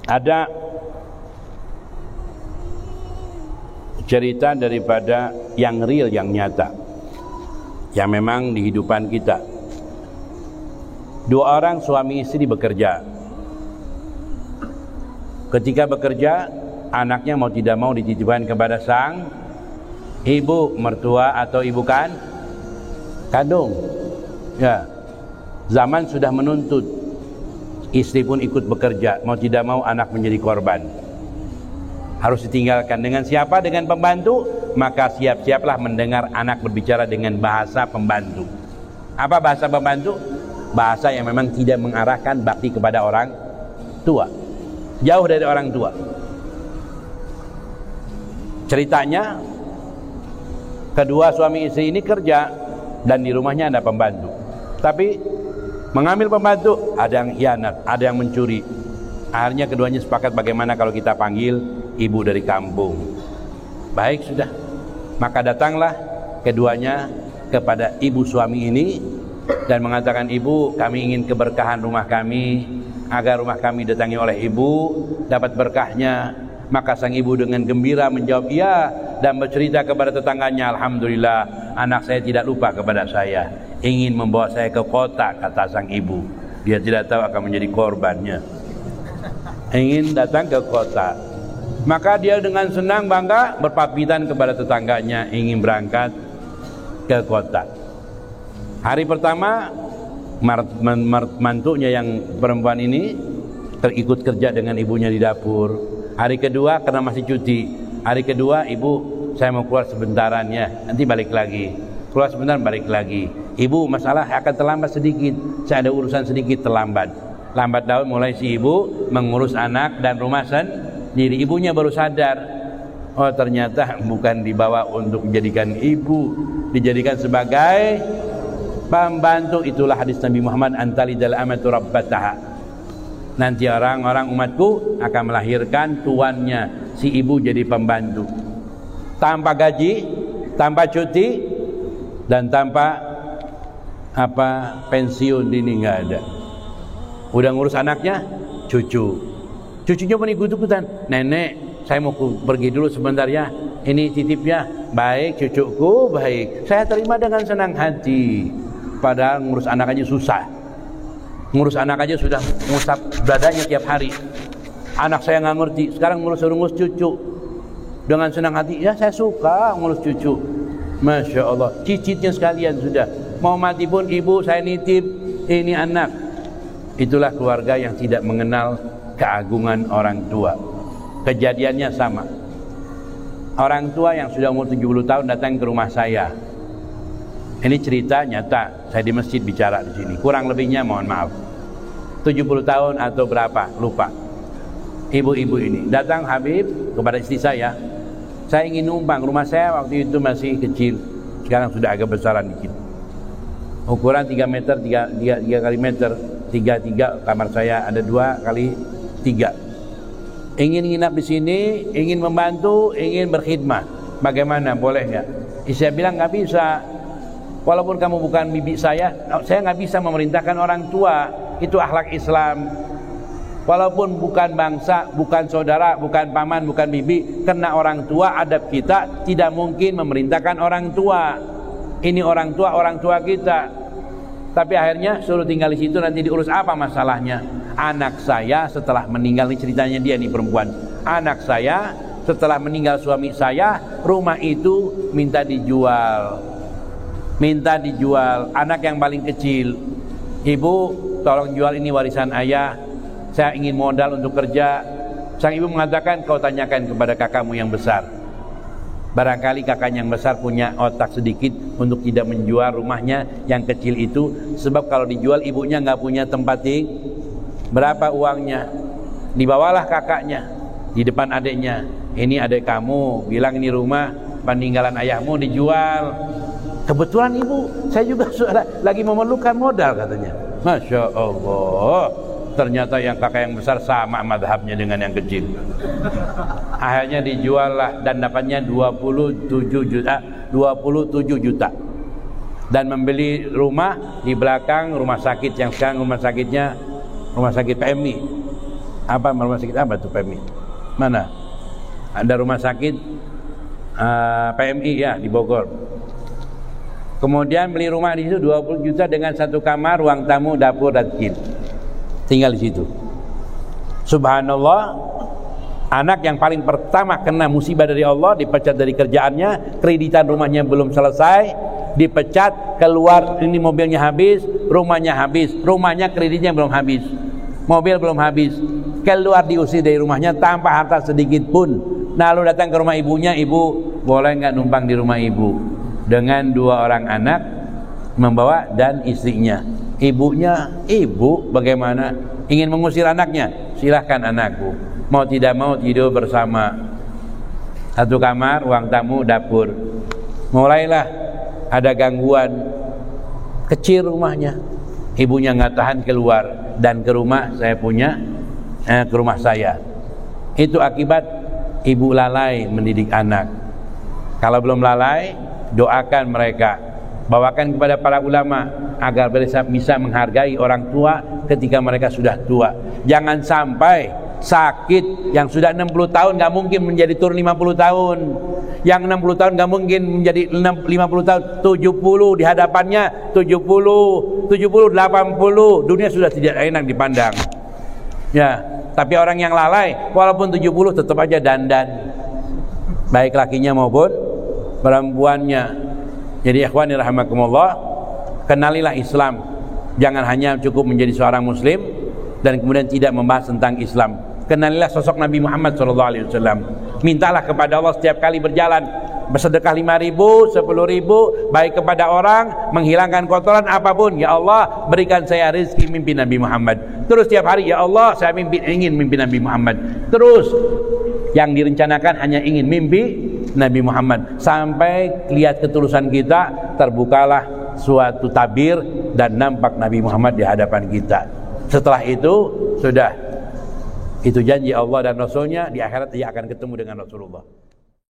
Ada cerita daripada yang real, yang nyata, yang memang di kehidupan kita. Dua orang suami istri bekerja. Ketika bekerja, anaknya mau tidak mau dititipkan kepada sang ibu mertua atau ibu kandung. Ya, zaman sudah menuntut, istri pun ikut bekerja, mau tidak mau anak menjadi korban, harus ditinggalkan. Dengan siapa? Dengan pembantu. Maka siap-siaplah mendengar anak berbicara dengan bahasa pembantu. Apa bahasa pembantu? Bahasa yang memang tidak mengarahkan bakti kepada orang tua, jauh dari orang tua. Ceritanya, kedua suami istri ini kerja dan di rumahnya ada pembantu. Tapi mengambil pembantu, ada yang khianat, ada yang mencuri. Akhirnya keduanya sepakat bagaimana kalau kita panggil ibu dari kampung. Baik, sudah. Maka datanglah keduanya kepada ibu suami ini dan mengatakan, ibu, kami ingin keberkahan rumah kami, agar rumah kami datangi oleh ibu, dapat berkahnya. Maka sang ibu dengan gembira menjawab iya dan bercerita kepada tetangganya, alhamdulillah, anak saya tidak lupa kepada saya, ingin membawa saya ke kota, kata sang ibu. Dia tidak tahu akan menjadi korbannya. Ingin datang ke kota. Maka dia dengan senang bangga berpamitan kepada tetangganya, ingin berangkat ke kota. Hari pertama, mantunya yang perempuan ini terikut kerja dengan ibunya di dapur. Hari kedua karena masih cuti. Hari kedua, ibu, saya mau keluar sebentarannya, nanti balik lagi. Keluar sebentar, balik lagi. Ibu, masalah akan terlambat sedikit, saya ada urusan sedikit, terlambat. Lambat laun mulai si ibu mengurus anak dan rumah sendiri. Ibunya baru sadar, oh ternyata bukan dibawa untuk dijadikan ibu, dijadikan sebagai pembantu. Itulah hadis Nabi Muhammad, antalidal amatu rabbataha. Nanti orang-orang umatku akan melahirkan tuannya, si ibu jadi pembantu, tanpa gaji, tanpa cuti, dan tanpa pensiun dini, nggak ada. Udah ngurus anaknya, cucunya pun ikut-ikutan. Nenek, saya mau pergi dulu sebentar ya, ini titipnya. Baik cucuku, baik, saya terima dengan senang hati. Padahal ngurus anak aja susah. Ngurus anak aja sudah ngusap dadanya tiap hari. Anak saya nggak ngerti, sekarang ngurus cucu dengan senang hati. Ya, saya suka ngurus cucu. Masya Allah, cicitnya sekalian sudah. Mau mati pun ibu saya nitip ini anak. Itulah keluarga yang tidak mengenal keagungan orang tua. Kejadiannya sama. Orang tua yang sudah umur 70 tahun datang ke rumah saya. Ini cerita nyata, saya di masjid bicara di sini. Kurang lebihnya mohon maaf, 70 tahun atau berapa, lupa. Ibu-ibu ini datang, Habib, kepada istri saya ingin numpang. Rumah saya waktu itu masih kecil, sekarang sudah agak besaran dikit. Ukuran 3 meter, 3 kali meter, 3 kamar saya ada 2 kali 3. Ingin nginap di sini, ingin membantu, ingin berkhidmah. Bagaimana, boleh nggak? Saya bilang nggak bisa. Walaupun kamu bukan bibi saya nggak bisa memerintahkan orang tua. Itu akhlak Islam. Walaupun bukan bangsa, bukan saudara, bukan paman, bukan bibi, karena orang tua, adab kita tidak mungkin memerintahkan orang tua. Ini orang tua kita. Tapi akhirnya suruh tinggal di situ, nanti diurus apa masalahnya? Anak saya setelah meninggal, ini ceritanya dia nih perempuan. Anak saya setelah meninggal suami saya, rumah itu minta dijual. Anak yang paling kecil, ibu tolong jual, ini warisan ayah, saya ingin modal untuk kerja. Sang ibu mengatakan, kau tanyakan kepada kakakmu yang besar, barangkali kakaknya yang besar punya otak sedikit untuk tidak menjual rumahnya yang kecil itu. Sebab kalau dijual ibunya nggak punya tempat berapa uangnya. Dibawalah kakaknya di depan adiknya, ini adik kamu, bilang ini rumah peninggalan ayahmu dijual. Kebetulan ibu, saya juga lagi memerlukan modal katanya. Masya Allah, ternyata yang kakak yang besar sama madhabnya dengan yang kecil. Akhirnya dijual lah dan dapatnya 27 juta. Dan membeli rumah di belakang rumah sakit yang sekarang rumah sakit PMI. Apa rumah sakit apa tuh PMI? Mana? Ada rumah sakit PMI ya di Bogor. Kemudian beli rumah di situ 20 juta dengan 1 kamar, ruang tamu, dapur dan kitchen. Tinggal di situ. Subhanallah, anak yang paling pertama kena musibah dari Allah, dipecat dari kerjaannya, kreditan rumahnya belum selesai, dipecat, keluar, ini mobilnya habis, rumahnya habis, rumahnya kreditnya belum habis, mobil belum habis, keluar diusir dari rumahnya tanpa harta sedikit pun. Lalu datang ke rumah ibunya, ibu boleh nggak numpang di rumah ibu? Dengan 2 orang anak membawa dan istrinya. Ibunya, ibu bagaimana? Ingin mengusir anaknya? Silahkan anakku, mau tidak mau tidur bersama, 1 kamar, ruang tamu, dapur. Mulailah ada gangguan, kecil rumahnya, ibunya nggak tahan keluar dan ke rumah ke rumah saya. Itu akibat ibu lalai mendidik anak. Kalau belum lalai, doakan mereka, bawakan kepada para ulama agar bisa menghargai orang tua ketika mereka sudah tua. Jangan sampai sakit yang sudah 60 tahun gak mungkin menjadi turun 50 tahun, yang 60 tahun gak mungkin menjadi 50 tahun, 70 di hadapannya, 70, 80, dunia sudah tidak enak dipandang ya. Tapi orang yang lalai walaupun 70 tetap aja dandan, baik lakinya maupun perempuannya. Jadi ikhwani rahimakumullah, kenalilah Islam. Jangan hanya cukup menjadi seorang muslim dan kemudian tidak membahas tentang Islam. Kenalilah sosok Nabi Muhammad SAW. Mintalah kepada Allah setiap kali berjalan, bersedekah 5.000, 10.000, baik kepada orang, menghilangkan kotoran apapun. Ya Allah, berikan saya rezeki mimpi Nabi Muhammad. Terus setiap hari, ya Allah, saya ingin mimpi Nabi Muhammad. Terus yang direncanakan hanya ingin mimpi Nabi Muhammad, sampai lihat ketulusan kita, terbukalah suatu tabir dan nampak Nabi Muhammad di hadapan kita. Setelah itu sudah, itu janji Allah dan Rasulnya, di akhirat dia akan ketemu dengan Rasulullah.